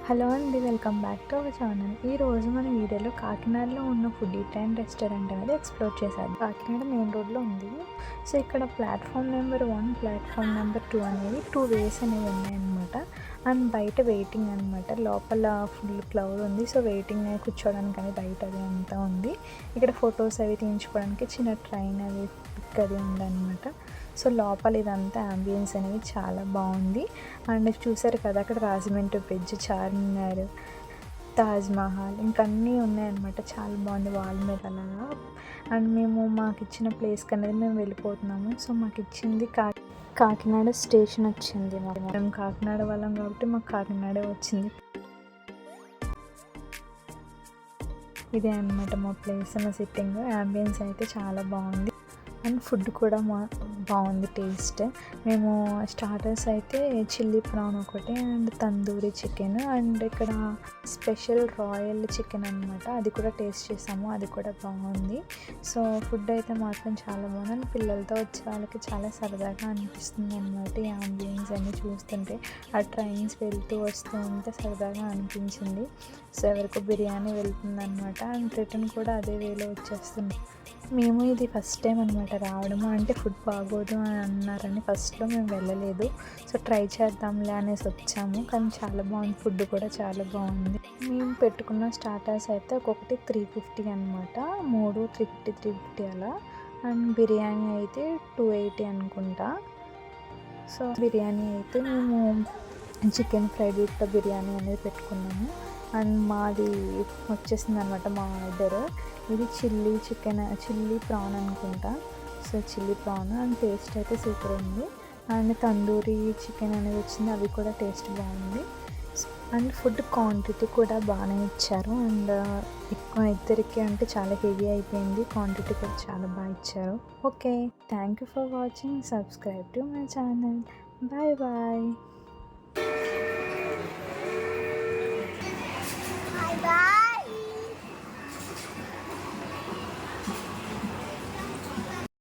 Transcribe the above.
Hello అండి, welcome back to our channel. ఈరోజు మన వీడియోలో కాకినాడలో ఉన్న ఫుడీ టైమ్ రెస్టారెంట్ అనేది ఎక్స్ప్లోర్ చేశారు. కాకినాడ మెయిన్ రోడ్లో ఉంది. సో ఇక్కడ ప్లాట్ఫామ్ నెంబర్ 1, ప్లాట్ఫామ్ నెంబర్ 2 అనేవి 2 వేస్ అనేవి ఉన్నాయన్నమాట. అండ్ బయట వెయిటింగ్ అనమాట. లోపల ఫుల్ క్లౌడ్ ఉంది. సో వెయిటింగ్ కూర్చోవడానికి అని బయట అది అంతా ఉంది. ఇక్కడ ఫొటోస్ అవి తీయించుకోవడానికి చిన్న ట్రైన్ అది పిక్ అది ఉందన్నమాట. సో లోపల ఇదంతా అంబియన్స్ అనేవి చాలా బాగుంది. అండ్ చూసారు కదా, అక్కడ రాజమండ్రి బ్రిడ్జ్, చార్మినార్, తాజ్మహల్ ఇంకా అన్నీ ఉన్నాయన్నమాట. చాలా బాగుంది వాల్ మీద అలాగా. అండ్ మేము మాకు ఇచ్చిన ప్లేస్కి అనేది మేము వెళ్ళిపోతున్నాము. సో మాకు ఇచ్చింది కాకినాడ స్టేషన్ వచ్చింది. మేము కాకినాడ వాళ్ళం కాబట్టి మాకు కాకినాడే వచ్చింది. ఇదే అనమాట మా ప్లేస్, మా సిట్టింగ్. అంబియన్స్ అయితే చాలా బాగుంది. అండ్ ఫుడ్ కూడా బాగుంది టేస్ట్. మేము స్టార్టర్స్ అయితే చిల్లీ ప్రాన్ ఒకటి, అండ్ తందూరి చికెన్, అండ్ ఇక్కడ స్పెషల్ రాయల్ చికెన్ అనమాట, అది కూడా టేస్ట్ చేసాము. అది కూడా బాగుంది. సో ఫుడ్ అయితే మాత్రం చాలా బాగుంది. అండ్ పిల్లలతో వచ్చే వాళ్ళకి చాలా సరదాగా అనిపిస్తుంది అనమాట. ఈ అంబియన్స్ అన్నీ చూస్తుంటే, ఆ ట్రైన్స్ వెళ్తూ వస్తూ ఉంటే సరదాగా అనిపించింది. సో ఎవరికో బిర్యానీ వెళ్తుంది అనమాట. అండ్ రిటర్న్ కూడా అదే వేలో వచ్చేస్తుంది. మేము ఇది ఫస్ట్ టైం అనమాట రావడము. అంటే ఫుడ్ బాగోదు అని అన్నారని ఫస్ట్లో మేము వెళ్ళలేదు. సో ట్రై చేద్దాంలే అనేసి వచ్చాము. కానీ చాలా బాగుంది, ఫుడ్ కూడా చాలా బాగుంది. మేము పెట్టుకున్న స్టార్టర్స్ అయితే ఒక్కొక్కటి 350 అనమాట. 3 350 అలా. అండ్ బిర్యానీ అయితే 280 అనుకుంటా. సో బిర్యానీ అయితే మేము చికెన్ ఫ్రైడ్ విత్ బిర్యానీ అనేది పెట్టుకున్నాము. అండ్ మాది వచ్చేసింది అనమాట మా ఆర్డర్. ఇది చిల్లీ ప్రాన్ అనుకుంటా. So chilli prawn and taste అయితే సూపర్ ఉంది. అండ్ తందూరి చికెన్ అనేది వచ్చింది, అవి కూడా టేస్ట్ బాగుంది. అండ్ ఫుడ్ క్వాంటిటీ కూడా బాగానే ఇచ్చారు. అండ్ ఎక్కువ ఇద్దరికి అంటే చాలా హెవీ అయిపోయింది. క్వాంటిటీ కూడా చాలా బాగా ఇచ్చారు. Okay, thank you for watching. Subscribe to my channel. Bye bye.